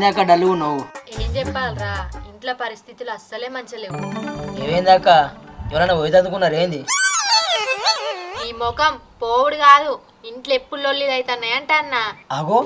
ఏందాక dull ఉన్నావు? ఏం చెప్పాలరా, ఇంట్లో పరిస్థితులు అస్సలే మంచిలేవు. ఏమైందాక? ఎవరైనా పోయి చదువుకున్నారు ఏంది? ఈ ముఖం పోవుడు కాదు, ఇంట్లో ఎప్పుడు లొల్లిలు అవుతున్నాయి అంట అన్న. అగో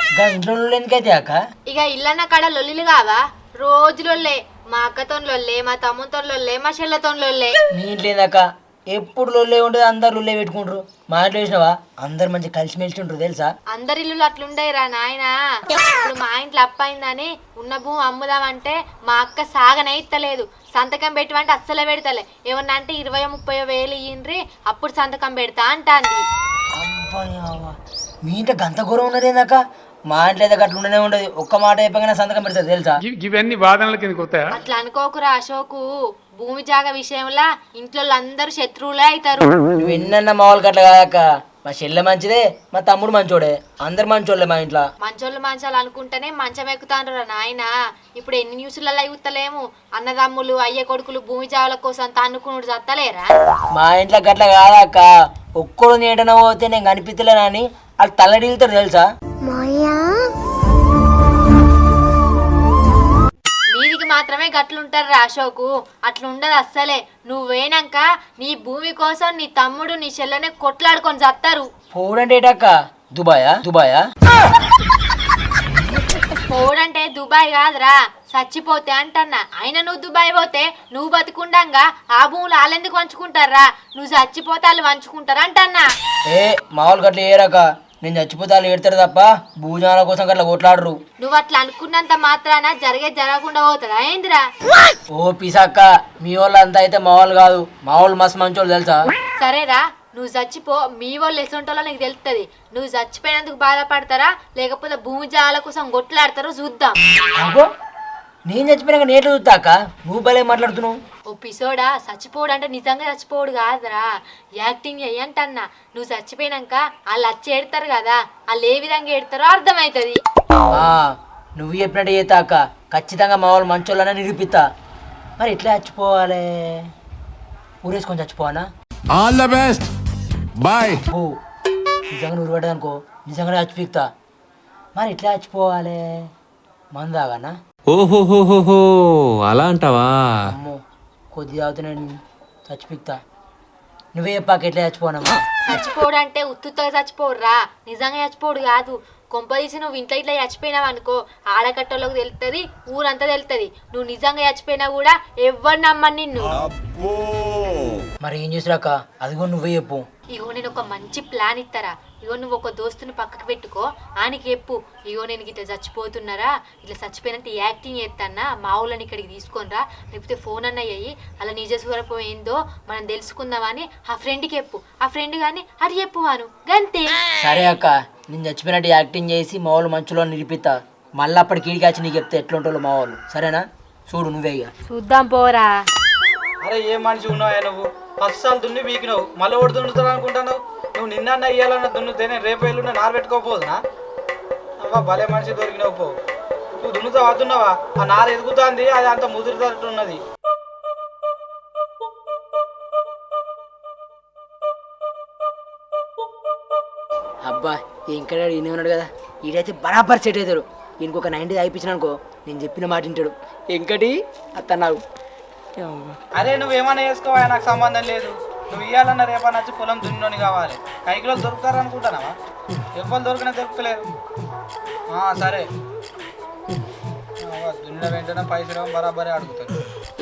ఇంకా ఇంట్లో ఎందుకైతే అక్క? ఇక ఇల్లన్న కాడ లొల్లిలు కావా? రోజు లొల్లే, మా అక్కతో లొల్లే, మా తమ్ముతో లొల్లే, మా చెల్లెతో లొల్లే. మీ ఇంట్లో ఏందాక ఎప్పుడు లొల్లే ఉంటుంది, అందరు లొల్లే పెట్టుకుంటారు. మా ఇంట్లో చూసినావా అందరు మంచి కలిసిమెలిసి ఉంటారు తెలుసా? అందరి ఇల్లు అట్లుండేరా నాయన. ఇప్పుడు మా ఇంట్లో అప్పయిందని ఉన్న భూమి అమ్ముదామంటే మా అక్క సాగనైతలేదు. సంతకం పెట్టమంటే అస్సలే పెడతలే. ఏమన్నా అంటే 20-30 వేలు ఇయ్యండ్రి అప్పుడు సంతకం పెడతా అంటాంది. అబ్బని అవ్వ, మీ ఇంట్లో గంత ఘోరం ఉన్నది ఏందాక? మా ఇంట్లో అయితే అట్లా ఉండనే ఉండదు. ఒక్క మాట అయిపోయినా సంతకం పెడతారు తెలుసా? ఇవన్నీ వాదనల కిందకి వస్తాయా? అట్లా అనుకోకురా అశోకు. భూమి జాగ విషయంలో ఇంట్లో అందరూ శత్రువులే అవుతారు. నువ్వు ఎన్నన్నా మా వాళ్ళకి అట్లా కాదక్క. మా చెల్లె మంచిదే, మా తమ్ముడు మంచోడే, అందరు మంచోళ్ళే మా ఇంట్లో. మంచోళ్ళు మంచాలు అనుకుంటేనే మంచం ఎక్కుతాండ్రు నాయన. ఇప్పుడు ఎన్ని న్యూస్లలో చూస్తలేము, అన్నదమ్ములు అయ్య కొడుకులు భూమి జాగల కోసం తన్నుకునుడు చత్తలేరా? మా ఇంట్లో గట్ల కాదక్క. ఒక్కడు నీటన పోతే నేను కనిపించలేనని వాళ్ళు తల్లడిల్తారు తెలుసా? మీదికి మాత్రమే గట్లుంటారు అశోకు, అట్లుండదు అస్సలే. నువ్వేనాక నీ భూమి కోసం నీ తమ్ముడు నీ చెల్లెనే కొట్లాడుకొని చస్తారు. పోడంటే ఏటక్క? దుబాయా? పోడంటే దుబాయ్ కాదురా, చచ్చిపోతే అంటన్నా. అయినా నువ్వు దుబాయ్ పోతే నువ్వు బతుకుండంగా ఆ భూములు వాళ్ళెందుకు పంచుకుంటారా? నువ్వు చచ్చిపోతే వాళ్ళు పంచుకుంటారా అంటన్నా. మా వాళ్ళు గట్ల ఏరక్క. నేను చచ్చిపోతే వాళ్ళు ఏడతారు తప్ప భూజనాల కోసం గట్ల కొట్లాడరు. నువ్వు అట్లా అనుకున్నంత మాత్రాన జరగకుండా పోతుందా ఏందిరా? ఓ పిసక్క, మీ వాళ్ళు అంతా అయితే మా వాళ్ళు కాదు. మా వాళ్ళు మస్తు మంచోళ్ళు తెలుసా? సరేరా, నువ్వు చచ్చిపో, మీ వాళ్ళు ఎసొంటోలో నీకు తెలుస్తుంది. నువ్వు చచ్చిపోయినందుకు బాధపడతారా లేకపోతే భూమి జాల కోసం కొట్లాడతారో చూద్దాం. అగో నేను చచ్చిపోయినాక నేట్లు చూస్తాక నువ్వు భలే మాట్లాడుతున్నావు. ఓ పిసోడా, చచ్చిపోడు అంటే నిజంగా చచ్చిపోడు కాదురా, యాక్టింగ్ అయ్యంటన్నా. నువ్వు చచ్చిపోయినాక వాళ్ళు వచ్చి ఏడతారు కదా, వాళ్ళు ఏ విధంగా ఏడతారో అర్థమవుతుంది. నువ్వు చెప్పినట్టు చేస్తాక ఖచ్చితంగా మా వాళ్ళు మంచోళ్ళనే నిరూపిస్తా. మరి ఎట్లా చచ్చిపోవాలి? ఊరేసుకొని చచ్చిపోవానా? All the best boy. ఓ నిజంగా నువ్వు పడ్డదనుకో నిజంగానే చచ్చిపిక్తా. మరి ఎట్లా చచ్చిపోవాలి? మందాగానా? ఓహోహోహో అలా అంటావా? అమ్మో కొద్దిగా అవుతున్నా చచ్చిపిక్తా. నువ్వే చెప్పాక ఎట్లా చచ్చిపోనమ్మా? చచ్చిపోడు అంటే ఉత్తుగా చచ్చిపోడురా, నిజంగా చచ్చిపోడు కాదు. కొంపదీసి నువ్వు ఇంట్లో ఇట్లా చచ్చిపోయినావు అనుకో, ఆడకట్టోళ్ళకి తెలుస్తుంది, ఊరంతా తెలుస్తుంది. నువ్వు నిజంగా చచ్చిపోయినా కూడా ఎవరు నమ్మని నిన్ను. మరి ఏం చేసిరాక? అదిగో నువ్వే చెప్పు. ఇగో నేను ఒక మంచి ప్లాన్ ఇస్తారా. ఇగో నువ్వు ఒక దోస్తుని పక్కకు పెట్టుకో, ఆయనకి చెప్పు, ఇగో నేను ఇట్లా చచ్చిపోతున్నారా, ఇట్లా చచ్చిపోయినట్టు యాక్టింగ్ చేస్తానా, మా ఊళ్ళని ఇక్కడికి తీసుకొనిరా, లేకపోతే ఫోన్ అన్న అయ్యి అలా నిజ స్వరూపం ఏందో మనం తెలుసుకుందామని ఆ ఫ్రెండ్కి చెప్పు. ఆ ఫ్రెండ్ కానీ అది చెప్పువాను గంతే. సరే అక్క, నేను చచ్చిపోయినట్టు యాక్టింగ్ చేసి మా వాళ్ళు మంచులో నిలిపిస్తా. మళ్ళీ అప్పటికి ఈడికాచి నీకు చెప్తే ఎట్లుంటాలో మా వాళ్ళు. సరేనా? చూడు నువ్వే ఇక. చూద్దాం పోరా. అరే ఏ మనిషి ఉన్నావా నువ్వు? ఫస్ట్ సార్లు దున్ని వీకినావు, మళ్ళీ ఒకటి దున్నుతావు అనుకుంటున్నావు. నువ్వు నిన్న ఇయ్యాలన్న దున్నుతేనే రేపు ఎల్లుండి నారు పెట్టుకోపోదునా? అవ్వ భలే మనిషి దొరికినావు. పో నువ్వు దున్నుతావా? దున్నావా? ఆ నారు ఎదుగుతుంది, అది అంత ముదురుతున్నది. అబ్బా ఇంకా ఈయన ఉన్నాడు కదా, ఈడైతే బరాబర్ సెట్ అవుతాడు. ఇంకొక 90 అయిపించిన అనుకో నేను చెప్పిన మాట వింటాడు. ఇంకటి అత్తన్నావు. అరే నువ్వేమన్నా చేసుకోవా, నాకు సంబంధం లేదు. నువ్వు ఇయ్యాలన్న రేపా నచ్చి పొలం దున్నోని కావాలి. కైకిలో దొరుకుతారు అనుకుంటున్నావా? ఎవరు దొరికినా దొరకలేదు. సరే దున్నిన వెంటనే పైసలు బరాబరే అడుగుతాడు.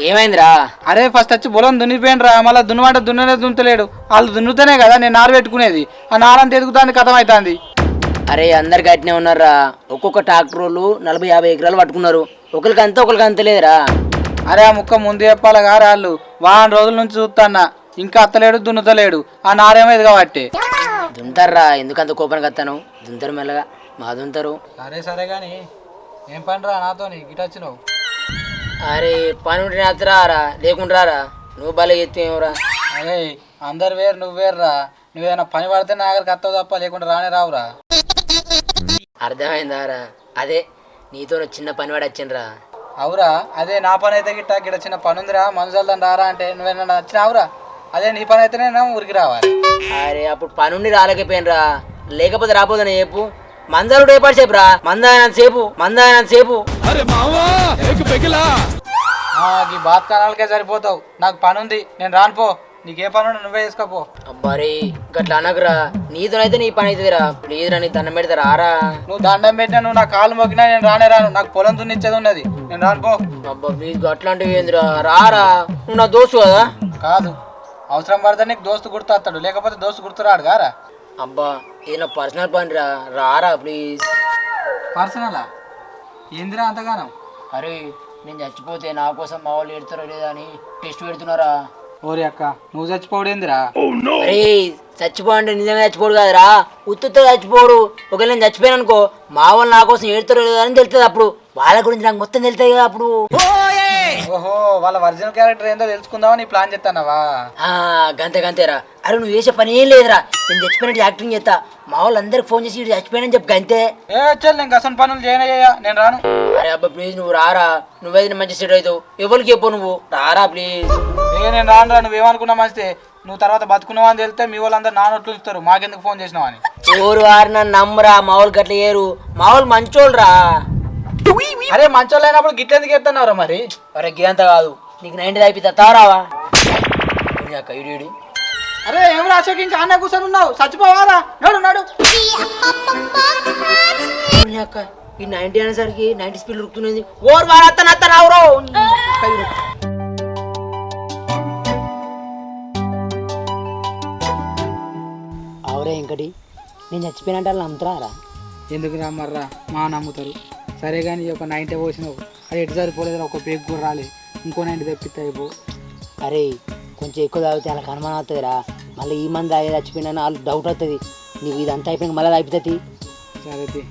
ఏమైందిరా? అరే ఫస్ట్ వచ్చి పొలం దున్నిపోయినరా, మళ్ళీ దున్నమంటే దున్ననే దున్నుతలేడు. వాళ్ళు దున్నుతేనే కదా నేను నారు పెట్టుకునేది. ఆ నారంతా ఎదుగుతుంది, కథం అవుతుంది. అరే అందరికి అట్నే ఉన్నారా. ఒక్కొక్క ట్రాక్టర్ వాళ్ళు 40-50 ఎకరాలు పట్టుకున్నారు. ఒకరికి అంతా ఒకరికి అంత లేదురా. అరే ఆ ముక్క ముందు చెప్పాలి కాదు, వాళ్ళు వారం రోజుల నుంచి చూస్తాన్నా, ఇంకా అత్తలేడు దున్నుతలేడు. ఆ నారేమో ఇది కాబట్టి దుంతారా. ఎందుకంత కోపానికి వస్తాను? దుంతారు మెల్లగా, మా దుంతారు. సరే కానీ ఏం పని రా నాతో గిట వచ్చినావు? అరే పని ఉంటే అత్తరారా, లేకుండా రా. నువ్వు బాగా ఎత్తురా. అరే అందరు వేరు నువ్వు వేరురా. నువ్వేదైనా పని పడితే నా దగ్గరికి వస్తావు తప్ప లేకుండా రానే రావురా. అర్థమైందారా? అదే నీతో చిన్న పని వాడు వచ్చిండ్రా. అవురా? అదే నా పని అయితే గిట్ట గిట్ట చిన్న పని ఉందిరా, మనుషులతో రారా అంటే నువ్వేనా వచ్చినావురా? అదే నీ పని అయితేనే ఊరికి రావాలి. అరే అప్పుడు పని ఉండి రాలేకపోయినరా, లేకపోతే రాపోదని చెప్పు. మందాలు ఏపాటు సేపు రా, మందాయనంత సేపు ఈ బాత్ కనాలకే సరిపోతావు. నాకు పని ఉంది, నేను రాను పో. నీకే పని ఉంటే నువ్వే చేసుకోపో. అబ్బారే గట్లా అనకురా, నీతోనైతే నీ పని అవుతుందిరా. ప్లీజ్ రా, నీ దండం పెడతా రారా. నువ్వు దండం పెట్టినా, నువ్వు నా కాలు మొక్కినా నేను రానే రాను. నాకు పొలం దున్నిచ్చేది ఉన్నది, నేను రాను పో. అబ్బా ప్లీజ్ అట్లాంటివి ఏందిరా, రారా. నువ్వు నా దోస్తు కదా. కాదు, అవసరం పడితే నీకు దోస్తు గుర్తొస్తాడు, లేకపోతే దోస్తు గుర్తు రాడు గారా. అబ్బా ఇది నా పర్సనల్ పని రా, రారా ప్లీజ్. పర్సనలా? ఏందిరా అంతగానం? అరే నేను చచ్చిపోతే నా కోసం మా వాళ్ళు ఎడతారో లేదా అని టెస్ట్ పెడుతున్నారా. ఓరి అక్క, నువ్వు చచ్చిపోవడేందిరా? అరే చచ్చిపో అంటే నిజంగా చచ్చిపోడు కాదురా, ఉత్తుతో చచ్చిపోడు. ఒకవేళ నేను చచ్చిపోయాను అనుకో, మా వాళ్ళు నా కోసం ఏడుతారో లేదా అని తెలుస్తుంది. అప్పుడు వాళ్ళ గురించి నాకు మొత్తం తెలుస్తాయి కదా అప్పుడు. ఓహో, వాళ్ళ ఒరిజినల్ క్యారెక్టర్ ఏందో తెలుసుకుందామని ప్లాన్ చేస్తానవా? గంతేరా. అరే నువ్వు చేసే పని ఏం లేదురా, నేను చచ్చిపోయినట్టు యాక్టింగ్ చేస్తా. మా వాళ్ళు అందరికి ఫోన్ చేసి ఇటు చచ్చిపోయానని చెప్పు గంతే. చల్, నేను అసలు పనులు చేయనయ్యా, నేను రాను. అరే అబ్బా ప్లీజ్ నువ్వు రారా, నువ్వైతే మంచి సెట్ అవుతావు. ఎవరికి చెప్పు, నువ్వు రారా ప్లీజ్. నేను రాను రా, నువ్వేమనుకున్నా మంచిదే. నువ్వు తర్వాత బతుకున్నావా అని తెలిస్తే మీ వాళ్ళందరూ నానొట్లు ఇస్తారు, మాకెందుకు ఫోన్ చేసినావు అని. ఎవరు వారు నన్ను నమ్మరా, మా వాళ్ళు గట్ల ఏరు, మా వాళ్ళు మంచోళ్ళరా. అరే మంచోళ్ళు అయినప్పుడు గిట్లెందుకు ఎత్తన్నావురా మరి? అరే గీంత కాదు, నీకు 90 అయిపోతా తారావా అక్క ఇడి. అరే ఏం రాశోకి ఇంకా అన్న కూర్చొని ఉన్నావు, చచ్చిపోవాలా? నాడు నాడు అక్క ఈ 90 అనేసరికి 90 స్పీడ్ ఉరుకుతున్నది. ఓర్ వారు అత్తనవరో అవరే ఇంకటి నేను చచ్చిపోయినట్టు వాళ్ళు నమ్ముతున్నారా? ఎందుకు నమ్మర్రా, మా నమ్ముతారు. సరే కానీ ఒక 90 పోసినావు, అది ఎటు సరిపోలేదు, ఒక పేగు కూడా రాలేదు, ఇంకో 90 తెప్పిస్తా అయిపో. అరే కొంచెం ఎక్కువ తాగితే వాళ్ళకి అనుమానం అవుతుందిరా. మళ్ళీ ఈ మంది తాగే చచ్చిపోయినా వాళ్ళు డౌట్ అవుతుంది. నీకు ఇదంతా అయిపోయింది మళ్ళీ అయిపోతుంది. సరే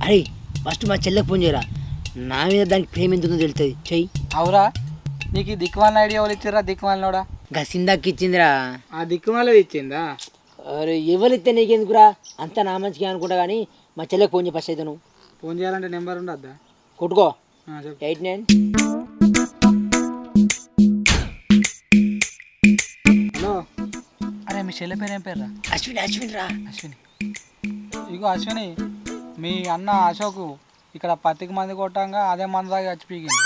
అరే ఫస్ట్ మా చెల్లెకి ఫోన్ చేయరా, నా మీద దానికి ప్రేమ ఎంత ఉందో తెలుస్తుంది. చెయ్యి. అవురా, నీకు ఈ దిక్కుమాలిన ఐడియా ఎవరు ఇచ్చారా? దిక్కుమాలినోడా? గసిందాకి ఇచ్చిందిరా. ఆ దిక్కుమాలది ఇచ్చిందా? అరే ఎవరు ఇస్తే నీకెందుకురా, అంతా నా మంచిగా అనుకుంటా. కానీ మా చెల్లెకి ఫోన్ చేయి ఫస్ట్ అయితే. నువ్వు ఫోన్ చేయాలంటే నెంబర్ ఉండద్దా? కొట్టుకో. చెప్పు. 89. హలో. అరే మీ చెల్లె పేరు ఏం పేరు? అశ్విని రా. అశ్విని. ఇగో అశ్విని, మీ అన్న అశోక్ ఇక్కడ పత్తికి మంది కొట్టాక అదే మంది దాకా చచ్చి పీకింది.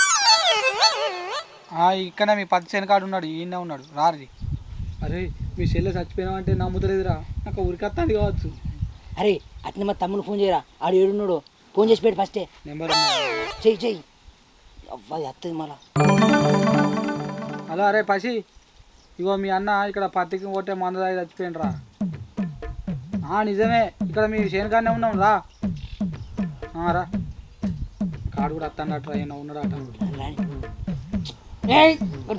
ఇక్కడ మీ పత్తి శనకాడు ఉన్నాడు, ఈయన ఉన్నాడు, రారి. అరే మీ చెల్లె చచ్చిపోయినావంటే నమ్ముతలేదురా, నాకు ఉరికత్తాది కావచ్చు. అరే అట్నే మా తమ్ముడు ఫోన్ చేయరా, ఆడు ఏడున్నాడు, ఫోన్ చేసి పెట్టి ఫస్టే. నెంబర్ చెయ్యి అవ్వది వస్తుంది మళ్ళా. హలో. అరే పసి, ఇగో మీ అన్న ఇక్కడ పత్తికి కొట్టే మందు దాకా చచ్చిపోయిండు రా. నిజమే, ఇక్కడ మీ శనకాడనే ఉన్నాం రా. రా, కాడు కూడా వస్తాడట, ఉన్నాడట.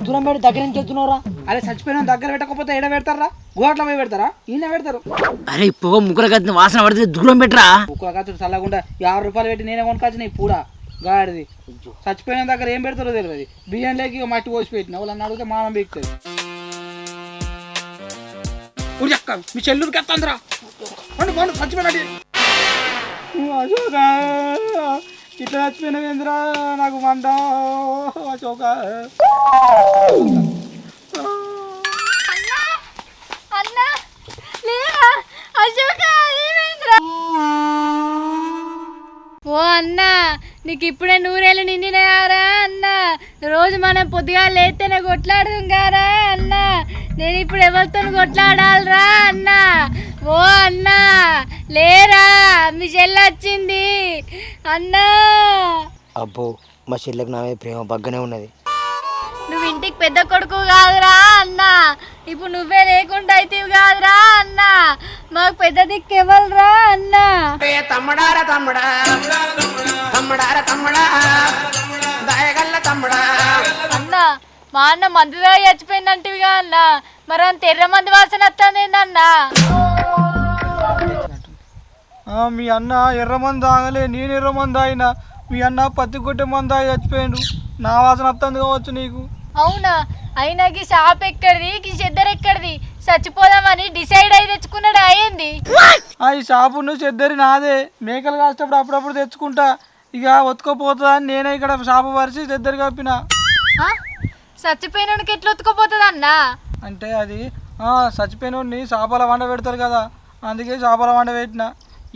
దూరం పెట్టి దగ్గర నుంచి చెప్తున్నావురా. అరే చచ్చిపోయిన దగ్గర పెట్టకపోతే ఎడ పెడతారా? గుహాట్లో పోయి పెడతారా? ఈయన పెడతారు. అరే పొగ ముగ్గురు కత్తిన వాసన పడుతుంది, దూరం పెట్టరా. ఒక్క కత్తుడు చల్లకుండా 50 రూపాయలు పెట్టి నేనే కొనుకొచ్చిన పూడా గాడిది. చచ్చిపోయిన దగ్గర ఏం పెడతారో తెలియదు. బియ్యంలోకి మట్టి పోసి పెట్టిన వాళ్ళని అడిగితే మానం బీక్తుంది. అక్క మీ చెల్లూరికి ఎత్తందిరా, చచ్చిపోయినట్టు. అశోక ఇట్లా చచ్చిపోయినవేంద్రా, నాకు మంట. అశోక ఓ అన్న, నీకు ఇప్పుడే 100 ఏళ్ళు నిండినాయారా అన్న? రోజు మనం పొద్దుగా లేస్తేనే కొట్లాడదాం గారా అన్న? నేను ఇప్పుడు ఎవరితో కొట్లాడాలరా అన్న? ఓ అన్న లేరా, మీ చెల్లి వచ్చింది అన్నా. అబ్బో మా చెల్లెకి నా మీద ప్రేమ బగ్గనే ఉన్నది. నువ్వు ఇంటికి పెద్ద కొడుకు కాదురా అన్న, ఇప్పుడు నువ్వే లేకుండా అయితే కాదురా అన్న, మాకు పెద్ద దిక్కు ఎవరురా అన్న? అన్న మా అన్న మందుగా చచ్చిపోయినట్టుగా అన్న, మరి అంత ఎర్ర మంది వాసన వస్తుంది ఏందన్నా? మీ అన్న ఎర్రమంది తాగలే, నేను ఎర్రమంది తాగిన. మీ అన్న పత్తి కొట్టే మంది తాగి చచ్చిపోయాడు, నా వాసన వస్తుంది కావచ్చు నీకు. అవునా? అయినా ఈ షాప్ ఎక్కడిది, ఈ చెద్దరు ఎక్కడిది? చచ్చిపోదామని డిసైడ్ అయి తెచ్చుకున్నాడు అయ్యింది. ఈ షాపు చెద్దరి నాదే, మేకలు కాసేటప్పుడు అప్పుడప్పుడు తెచ్చుకుంటా. ఇక ఒత్తుకోపోతుందా అని నేనే ఇక్కడ షాపు పరిచి చెద్దరి కప్పిన. చచ్చిపోయినోడికి ఎట్లా ఒత్తుకోపోతుంది అన్న? అంటే అది చచ్చిపోయినోడిని చేపల వండ పెడతారు కదా, అందుకే చేపల వండ పెట్టిన.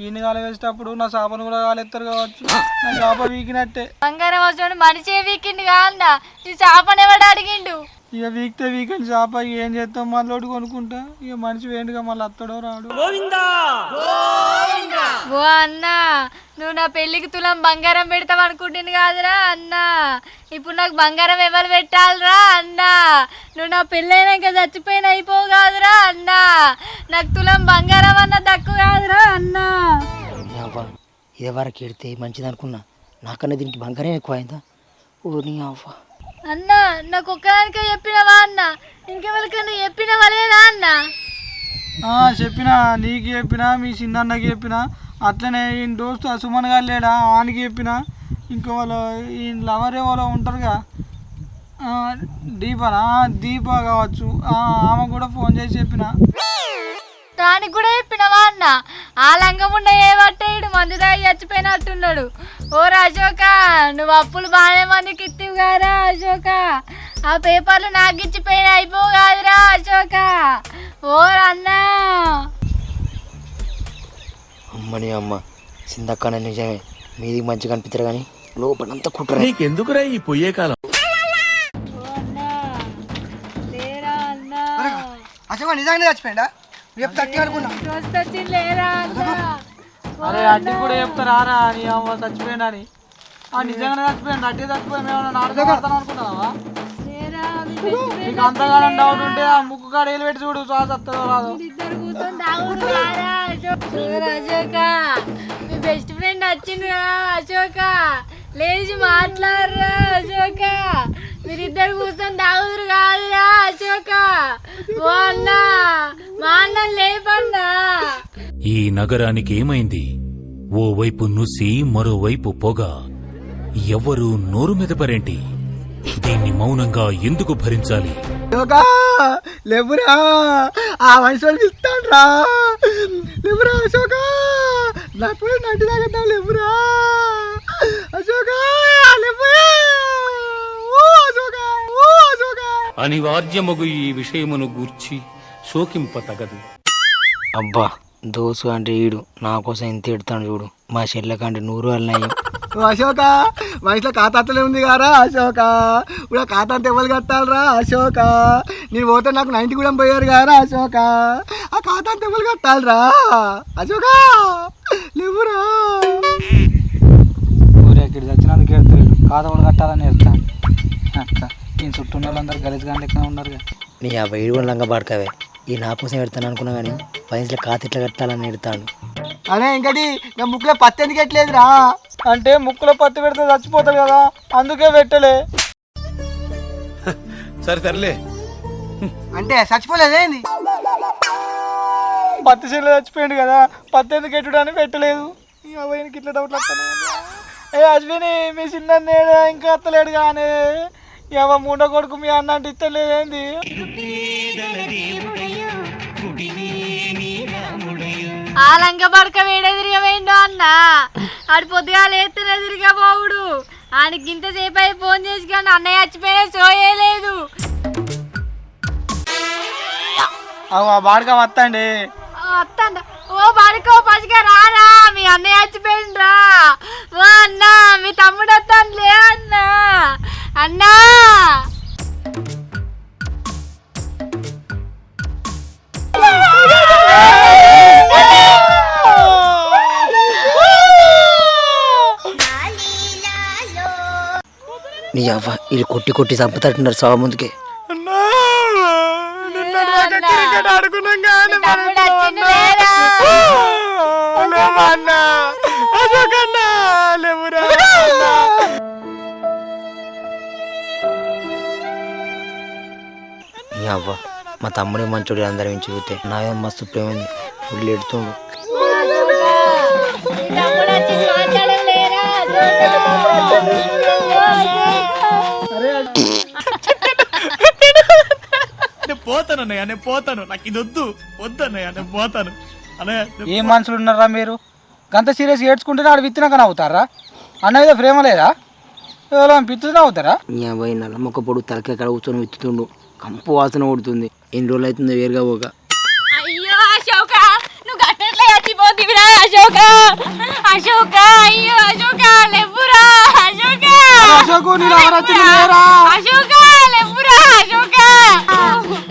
ఈయన కాల వేసేటప్పుడు నా చేపను కూడా కాలెత్తారు కావచ్చు. నా చేప వీకినట్టే. బంగారం వచ్చి మనిషి వీకిండు కాదన్నా, నీ చేపని ఎవడు అడిగిండు? ఇక వీక్తే వీకెండ్ చేప ఏం చేస్తాం, మళ్ళీ కొనుక్కుంటా. ఇక మనిషి వేండుగా మళ్ళీ అత్తడో రాడు. ఓ అన్నా, నువ్వు నా పెళ్ళికి తులం బంగారం పెడతావు అనుకుంటుంది కాదురా అన్నా. ఇప్పుడు నాకు బంగారం ఎవరు పెట్టాలిరా అన్నా? నువ్వు నా పెళ్ళైనాక చచ్చిపోయిన అయిపోవు కాదురా అన్నా. నాకు తులం బంగారం అన్న తక్కువ కాదురా అన్నా. అవ్వ ఇదే వరకు ఎడితే మంచిది అనుకున్నా, నాకన్నా దీనికి బంగారం ఎక్కువ అయిందా? ఓ నీ అవ్వ. అన్నా నాకు ఒక్కదానికే చెప్పినవా అన్న? ఇంకెవరికన్నా చెప్పినవలేనా అన్న? చెప్పినా, నీకు చెప్పినా, మీ చిన్నన్నకి చెప్పినా, అట్లనే ఈయన దోస్తు సుమన్ గారు లేడా వానికి చెప్పినా, ఇంకో వాళ్ళు ఈయన లవర్ ఎవరో ఉంటారుగా దీప కావచ్చు, ఆమె కూడా ఫోన్ చేసి చెప్పిన. దానికి కూడా చెప్పినవా అన్న? ఆ లంగముండ ఏ పట్టేయడు మందు తాగి చచ్చిపోయినట్టున్నాడు. ఓ అశోక, నువ్వు అప్పులు బాగానే మందికి ఇత్తివి కారా అశోక? ఆ పేపర్లు నాకు ఇచ్చిపోయిన అయిపోవు కాదురా అశోక? ఓ అన్నా. అమ్మని అమ్మ సిందక్కన నిజమే, మీది మంచిగా అనిపిస్తారు కానీ లోపలంతా కుట్ర. నీకెందుకురా ఈ పొయ్యే కాలం? అశోక నిజంగానే చచ్చిపోయిందా? అరే అడ్డి కూడా చెప్తారా రా నీ అమ్మ చచ్చిపోయినా అని? నిజంగానే చచ్చిపోయింది, అడ్డి చచ్చిపోయి మేము నాటకం ఆడతాను అనుకుంటున్నావా? నీకు అంతగానం డౌట్ ఉంటే ఆ ముక్కు కాడ ఏలు పెట్టి చూడు, శ్వాస వస్తుందో రాదు. అశోక, మీ బెస్ట్ ఫ్రెండ్ వచ్చిండ్రా అశోక, లేచి మాట్లాడరా అశోక. మీరిద్దరు కూర్చొని తాగుదురు కాదురా అశోక. ఓ అన్నా, మా అన్న లేపన్నా. ఈ నగరానికి ఏమైంది? ఓవైపు నుసి మరోవైపు పొగ. ఎవ్వరూ నోరు మెదపరేంటి? దీన్ని మౌనంగా ఎందుకు భరించాలి? లేవురా, ఆ వయసు ఇస్తాను రా. లేవురా అశోక, నాకు నటి తాగద్దాం. లేవురా అశోక, అనివార్యమగు ఈ విషయమును గూర్చి శోకింప తగదు. అబ్బా దోసు అంటే ఈడు నా కోసం ఎంత ఎడతాడు చూడు, మా చెల్లె కంటే 100 అన్నాయి. అశోక, వయసులో ఖాతాతలే ఉంది కారా అశోక? ఇప్పుడు ఖాతా అంతా ఎవరు కట్టాలరా అశోక? నేను పోతే నాకు 90 కూడా పోయారు కారా అశోక? ఆ ఖాతా అంతా ఎవరు కట్టాలరా అశోక? లేవురా ఊరే ఇక్కడ చచ్చినందుకు ఎడతాడు, ఖాతా కూడా కట్టాలని ఎడతాను. నేను చుట్టూ ఉన్న వాళ్ళందరూ గలీజ్గా లెక్క ఉన్నారు. నీ ఆ వైడు కూడా లంగా పడకవే, ఈ నా కోసం ఎడతాను అనుకున్నా కానీ వయసులో ఖాతా ఎట్లా కట్టాలని ఎడతాడు. అనే ఇంకటి నా ముక్కులో పత్తి ఎందుకు ఎట్లేదురా? అంటే ముక్కులో పత్తి పెడితే చచ్చిపోతాడు కదా, అందుకే పెట్టలే. సరే తరలే. అంటే చచ్చిపోలేదేంది? పత్తి చెల్లి చచ్చిపోయింది కదా, పత్తి ఎందుకు ఎట్టుడు అని పెట్టలేదు. అవయ్యకి ఇట్లా డౌట్లు వస్తాను. ఏ అశ్విని, మీ చిన్న నేడు ఇంకా అత్తలేడు కానీ ఎవ మూడో కొడుకు మీ అన్న అంటే ఇస్తలేదేంది? ఆ లంక పడక వేడెదిరిగా పోయిండో అన్న. ఆడు పొద్దుగా లేస్తే ఎదురుగా పోవుడు. ఆయనకి ఇంతసేపు అయి ఫోన్ చేసి కానీ అన్నయ్య చచ్చిపోయినా సోయలేదు. బాడక వస్తండి. వస్తాండ. ఓ బాడుకో పసిగా రారా, మీ అన్నయ్య చచ్చిపోయిండ్రా. ఓ అన్న, మీ తమ్ముడు వస్తాను లే అన్న. అన్నా నీ అవ్వ వీళ్ళు కొట్టి కొట్టి చంపుతాట్టున్నారు సభ ముందుకే. నీ అవ్వ మా తమ్ముడే మంచోడు, అందరం చూస్తే నాదే మస్తు ప్రేమ ఫుల్ ఎడుతుండు. పోతానన్నయ్య, నేను పోతాను. నాకు ఇది వద్దు వద్దన్నయ్య, నేను పోతాను అన్నయ్య. ఏం మనుషులు ఉన్నారా మీరు? గంత సీరియస్ ఏడ్చుకుంటేనే ఆడు విత్తినాక నవ్వుతారా? అన్న మీద ప్రేమ లేదా? ఎవరో పిత్తున అవుతారా? నీ అబ్బాయి నల్ల మొక్క పొడు తలకాయ కడ కూర్చొని విత్తుతుండు, కంపు వాసన కొడుతుంది. ఎన్ని రోజులు అవుతుందో వేరుగా పోగా. అయ్యో అశోక, నువ్వు గట్టెట్లా చచ్చిపోతివిరా అశోక అశోక అయ్యో అశోక లేవురా అశోక అశోకు నీ లవర్ వచ్చింది లేరా అశోక లేవురా అశోక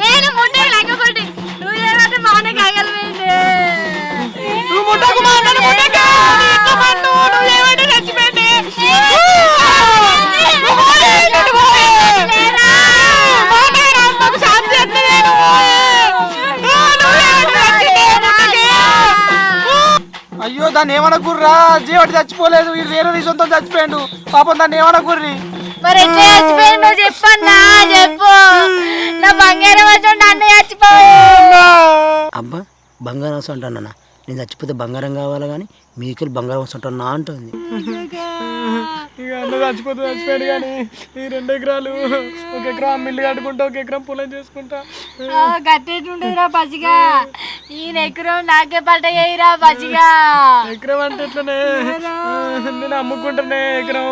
నేను ముందే లేకపోతే నువ్వు ఏమంటే మాన కాగలవేంటి నువ్వు ముట్టకు మా అన్నని ముట్టకు నీకు మన్ను నువ్వు ఏమంటే చచ్చిపోయింది అయ్యో దాన్ని ఏమనకుర్రా జీవటి చచ్చిపోలేదు వీడు వేరే రీజన్తో చచ్చిపోయాడు పాపం దాన్ని ఏమనకుర్రి మరి ఎట్లా చచ్చిపోయింది నువ్వు చెప్పన్నా చెప్పు నా బంగారం వచ్చి నన్ను చచ్చిపోయా అబ్బా బంగారం వస్తు అంటాను నేను చచ్చిపోతే బంగారం కావాలా కానీ మీకెళ్ళి బంగారం వస్తుంటా అంటుంది. ఇక అన్న చచ్చిపోతే చచ్చిపోయాడు కానీ ఈ 2 ఎకరాలు 1 ఎకరం మిల్లు కట్టుకుంటా 1 ఎకరం పొలం చేసుకుంటా కట్టేటుండదురా పసిగా ఈయన ఎకరం నాకే పట్ట చేయరా పసిగా ఎకరం అంటే ఎట్లనే నేను అమ్ముకుంటానే ఎకరం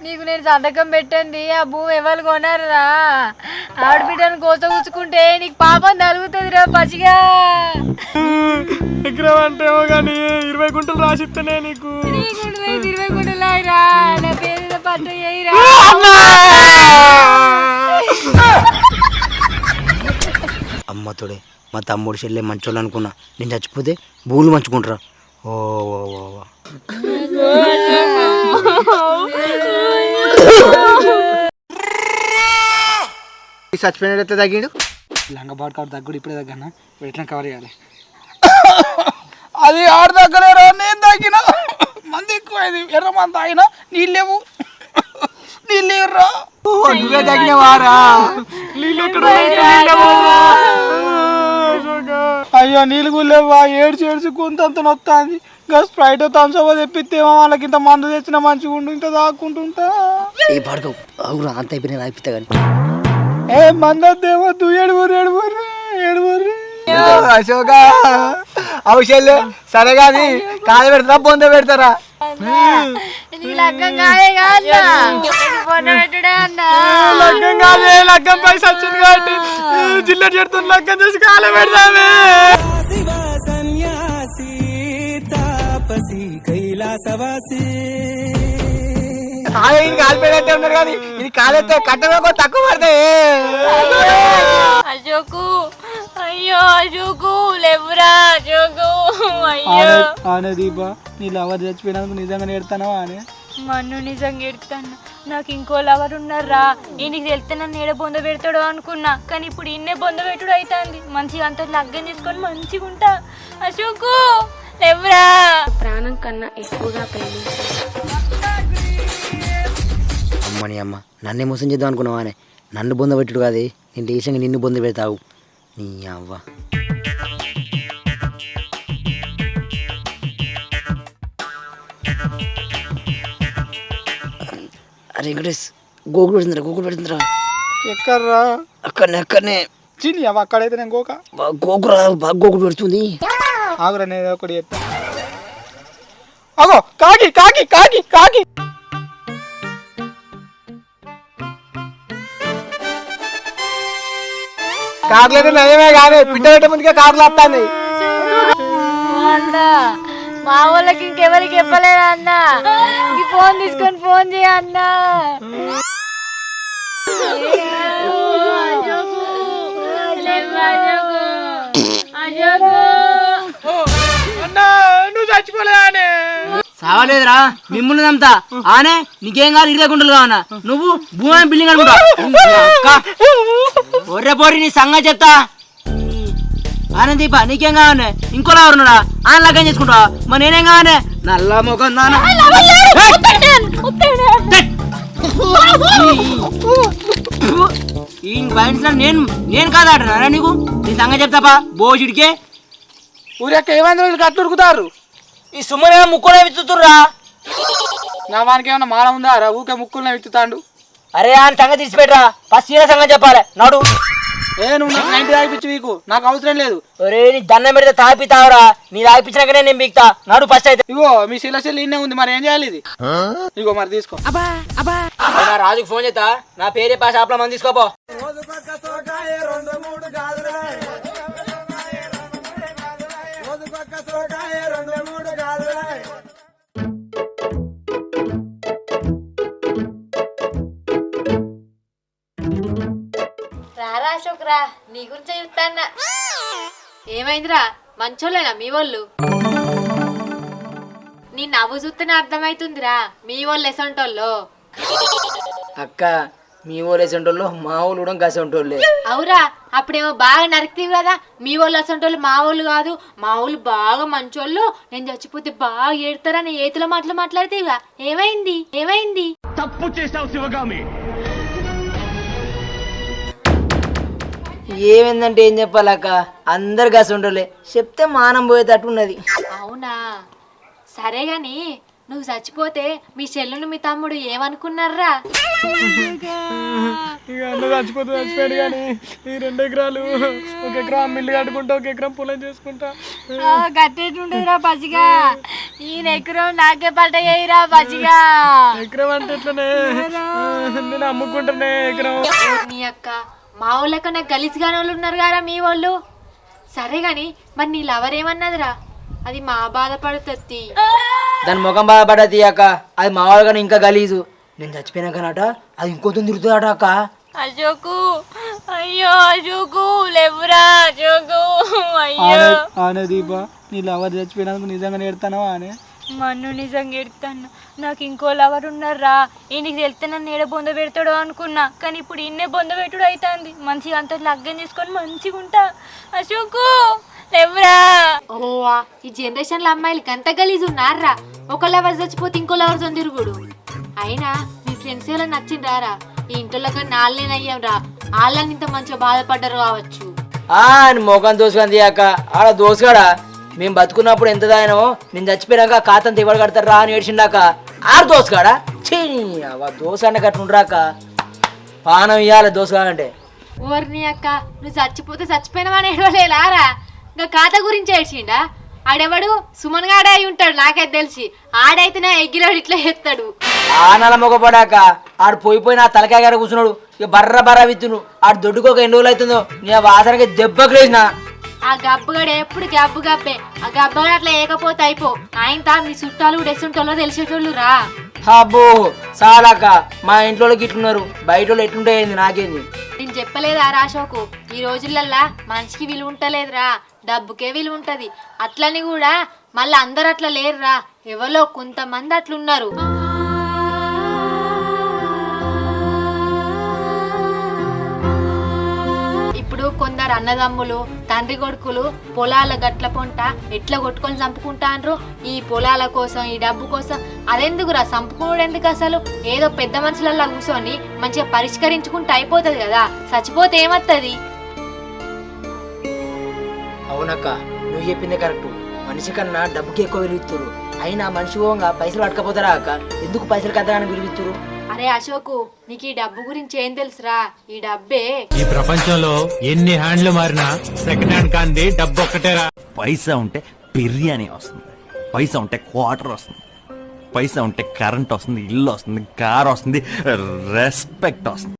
నీకు నేను సంతకం పెట్టండి ఆ భూమి ఎవరు కొనరురా ఆడబిడ్డను కోత కూర్చుకుంటే నీకు పాపం తలుగుతుందిరా పసిగా ఎకరం అంటే ఏమో కానీ 20 గుంటలు రాసిస్తేనే నీకు 20 గుంటలాయిరా నా పేరు పట్ట చేయరా అమ్మతోడే మా తమ్ముడు చెల్లె మంచోళ్ళు అనుకున్నా నేను చచ్చిపోతే భూములు మంచుకుంటారా ఓ చచ్చిపోయినట్టు తగ్గిడు లంగబాటు కాడు తగ్గుడు ఇప్పుడే తగ్గన్నా ఎట్లా కవర్ చేయాలి అది ఆడు తగ్గలేరా నేను తగ్గిన మంది ఎక్కువైంది ఎర్ర మంది తాగినా నీళ్ళు లేవు నీళ్ళు లేవురా నువ్వే తగ్గినవారా అయ్యో నీళ్ళు గులేవా ఏడ్చి కొంత నొత్తాంది ఇంకా స్ప్రైట్ థమ్స్అప్ తెప్పిస్తేమో వాళ్ళకి ఇంత మందు తెచ్చిన మంచిగా ఉండు ఇంత తాక్కుంటుంటా ఏ పాడుకో అవును అంత అయిపోయినా రాయిపిస్తా కానీ ఏ మందేమో ఏడుగురు అశోక అవసరం సరే కానీ కాయ పెడతారా బొంద పెడతారా లగ్గం కాదే లగ్గం కాదే లగ్గం పైసా వచ్చింది కాబట్టి జిల్లా చెడుతుంది లగ్గం చేసి కాలే పెడతామే కాలు పెడతే ఉన్నారు కానీ ఇది కాలెత్తే కట్టడం తక్కువ పడతాయి అశోకు అయ్యో అశోకు లేవురా అశోకు అయ్యో ఆనే దీపా నీ లవర్ చచ్చిపోయినందుకు నిజంగా నేర్తానవా ఆనే మన్ను నిజంగా ఎడతాను నాకు ఇంకో లవర్ ఉన్నారా ఈయనకి తెలితే నన్ను ఏడ బొంద పెడతాడో అనుకున్నా కానీ ఇప్పుడు ఇన్నే బొంద పెట్టుడు అవుతుంది మంచిగా అంత లగ్గం చేసుకొని మంచిగా ఉంటా అశోకు లేవురా ప్రాణం కన్నా ఎక్కువగా అమ్మని అమ్మ నన్నే మోసం చేద్దాం అనుకున్నావా అనే నన్ను బొంద పెట్టుడు కాదే నేను దేశంగా నిన్ను బొంద పెడతావు నీ అవ్వ అరే వెంకటేష్ గోకులు పెడుతుందిరా ఎక్కర్రా అక్కడనే చిన్ని అవ అక్కడైతే నేను గోక గోకురా బాగా గోకులు పెడుతుంది ఆగురా నేను ఒకటి చెప్తా అగో కాకి కాకి కాకి కాకి కాకులైతే నయమే కానీ పిట్ట పెట్టే ముందుకే కాకులు వస్తాయి మా వాళ్ళకి ఇంకెవరికి చెప్పలేదా అన్న ఈ ఫోన్ తీసుకొని ఫోన్ చేయ అన్న నువ్వు చచ్చిపోలేదానే సావలేదురా మిమ్మల్ని నమ్ముతా ఆనే నీకేం కాదు ఇరవై గుంటలు కావన్నా నువ్వు భూమి బిల్డింగ్ అనుకుంటా ఒర్రె పోరి నీ సంగతి చెప్తా ఆనే దీప నీకేం కావాలి ఇంకోలా ఎవరున్నాడా ఆయన లగ్గం చేసుకుంటా మరి నేనేం కావాలి నల్ల ముఖం దానా ఈ బయట నేను కాదాటనా నీకు నీ సంగతి చెప్తాపా బోజుడికే ఊరెక్క ఏమైంది వీళ్ళు కట్టు ఉరుకుతారు ఈ సుమ్మనే ముక్కునే విత్తుతుర్రా నా వానికి ఏమన్నా మాల ఉందా రా ఊకే ముక్కులనే విత్తుతాండు అరే ఆయన సంగతి తీసిపెట్టరా ఫస్ట్ ఈయన సంగతి చెప్పాలి నాడు ఏ నువ్వు నాకు 90 తాగిపించి వీకు నాకు అవసరం లేదు ఒరే నీ దండం పెడితే తాపి తావరా నీ తాగిపించినాకనే నేను బిగుతా నాడు ఫస్ట్ అయితే ఇగో మీ శిలశిల్లి ఇన్నే ఉంది మరి ఏం చేయాలి ఇది ఇగో మరి తీసుకో నా రాజుకు ఫోన్ చేస్తా నా పేరే పా షాప్లో మంది తీసుకోపో రోజు రారా అశోక్ రా, నీ గురించే చెప్తాన్నా. ఏమైందిరా, మంచోళ్ళేనా మీ వాళ్ళు? నీ నవ్వు చూస్తేనే అర్థమైతుందిరా మీ వాళ్ళు ఎసంటోళ్ళు. అక్క మీ ఊరు వేసేటోళ్ళు మా ఊళ్ళు కూడా గసంటోళ్ళే. అవురా, అప్పుడేమో బాగా నరికితీవి కదా, మీ వాళ్ళు అసంటోళ్ళు మా వాళ్ళు కాదు, మా వాళ్ళు బాగా మంచోళ్ళు, నేను చచ్చిపోతే బాగా ఏడతారని ఏతుల మాటలు మాట్లాడితేవిగా. ఏమైంది ఏమైంది? తప్పు చేశావు శివగామి. ఏమైందంటే ఏం చెప్పాలక్క, అందరు గసంటోళ్ళే, చెప్తే మానం పోయేటట్టు ఉన్నది. అవునా, సరే గాని నువ్వు చచ్చిపోతే మీ చెల్లును మీ తమ్ముడు ఏమనుకున్నారా? ఇక అన్న చచ్చిపోతే చచ్చిపోయాడు కానీ ఈ 2 ఎకరాలు, 1 ఎకరం మిల్లు కట్టుకుంటా, 1 ఎకరం పొలం చేసుకుంటా. గట్టేటుండదురా బజిగా, ఈ ఎకరం నాకే పట్ట చేయరా బజిగా. ఎకరం అంటే ఎట్లనే నేను అమ్ముకుంటానే ఎకరం. నీ అక్క, మా ఊళ్ళ కన్నా గలీజ్గానే వాళ్ళు ఉన్నారు కదా మీ వాళ్ళు. సరే గాని మరి నీ లవర్ ఏమన్నదిరా? అది మా బాధపడుతుంది. దాని ముఖం బాధపడది అక్క, అది మా వాళ్ళు కానీ ఇంకా గలీజు. నేను చచ్చిపోయినాకనట అది ఇంకొంత తిరుగుతుందట అక్క. అశోకు, అయ్యో అశోకు లేవురా అశోకు, అయ్యో. ఆనే దీప, నీ లవర్ చచ్చిపోయినందుకు నిజంగా నేర్తానవా ఆనే? మన్ను నిజంగా ఎడతాను. నాకు ఇంకో లవర్ ఉన్నారా, ఈయనకి వెళ్తే నన్ను ఏడ బొంద పెడతాడో అనుకున్నా, కానీ ఇప్పుడు ఇన్నే బొంద పెట్టుడు అవుతుంది. మంచిగా అంత లగ్గం తీసుకొని మంచిగా ఉంటా. అశోకు లేవురా. ఓ, ఈ జనరేషన్ లో అమ్మాయిలకి అంత గలీజు ఉన్నారా? ఒక లవర్ చచ్చిపోతే ఇంకో లవర్ తో తిరుగుడు. అయినా మీ ఫ్రెండ్స్ ఎలా నచ్చిండ్రారా? ఈ ఇంట్లో కన్నా వాళ్ళేనయ్యాం రా, వాళ్ళని ఇంత మంచిగా బాధపడ్డారు కావచ్చు. అని ముఖం దోసుకొని అక్క, ఆడ దోసుగాడా మేము బతుకున్నప్పుడు ఎంత దాయనో, నేను చచ్చిపోయినాక ఖాతాంత ఇవ్వడు కడతారు రా అని ఏడ్చిండాక ఆడు దోసుగాడా. చీ దోశ అన్న కట్టుండ్రాక, పానం ఇవ్వాలి దోసుగాడంటే. ఓర్ని అక్క, నువ్వు చచ్చిపోతే చచ్చిపోయినావని ఏడవలేలారా? ఇంకా ఖాతా గురించి ఏడ్చిండా? ఆడెవడు సుమన్ గాడే అయి ఉంటాడు, నాకైతే తెలిసి. ఆడైతేనే ఎగ్గిలోడు ఇట్లా ఎత్తాడు. ఆ నెల మొగపడాక ఆడు పోయిపోయిన తలకాయ గారు కూర్చున్నాడు. ఇక బర్ర విత్తును ఆడు దొడ్డుకోక ఎన్ని రోజులు అవుతుందో, నీ వాసనకి దెబ్బకు లేచిన. ఆ గబ్బుగాడు ఎప్పుడు గబ్బు గబ్బే. ఆ గబ్బగాడు అట్లా ఏకపోతే అయిపో. ఆయన మీ చుట్టాలు కూడా ఎసుంటోళ్ళో తెలిసేటోళ్ళు రా. అబ్బో చాలాక, మా ఇంట్లో ఇట్లున్నారు, బయట వాళ్ళు ఎట్లుంటాయింది నాకేంది. నేను చెప్పలేదా రాశోకు, ఈ రోజులల్లా మనిషికి విలువ ఉంటలేదురా, డబ్బుకే విలువ ఉంటది. అట్లని కూడా మళ్ళీ అందరు అట్లా లేరురా, ఎవరో కొంతమంది అట్లున్నారు. ఇప్పుడు కొందరు అన్నదమ్ములు, తండ్రి కొడుకులు పొలాల గట్ల పొంట ఎట్లా కొట్టుకొని చంపుకుంటాండ్రు ఈ పొలాల కోసం, ఈ డబ్బు కోసం. అదెందుకురా చంపుకున్నాడు ఎందుకు? అసలు ఏదో పెద్ద మనుషులల్లా కూర్చొని మంచిగా పరిష్కరించుకుంటే అయిపోతుంది కదా, చచ్చిపోతే ఏమత్తది? అవునక్క, నువ్వు చెప్పిందే కరెక్ట్. మనిషి కన్నా డబ్బుకి ఎక్కువ విలువిత్తురు. అయినా మనిషి పోగా పైసలు పట్టుకపోతారా అక్క? ఎందుకు పైసలు కద్దగానే విలువిత్తురు? అరే అశోకు, నీకు ఈ డబ్బు గురించి ఏం తెలుసురా? ఈ డబ్బే ఈ ప్రపంచంలో ఎన్ని హ్యాండ్లు మారినా సెకండ్ హ్యాండ్ కాంది డబ్బు ఒక్కటేరా. పైసా ఉంటే బిర్యానీ వస్తుంది, పైసా ఉంటే క్వార్టర్ వస్తుంది, పైసా ఉంటే కరెంట్ వస్తుంది, ఇల్లు వస్తుంది, కార్ వస్తుంది, రెస్పెక్ట్ వస్తుంది.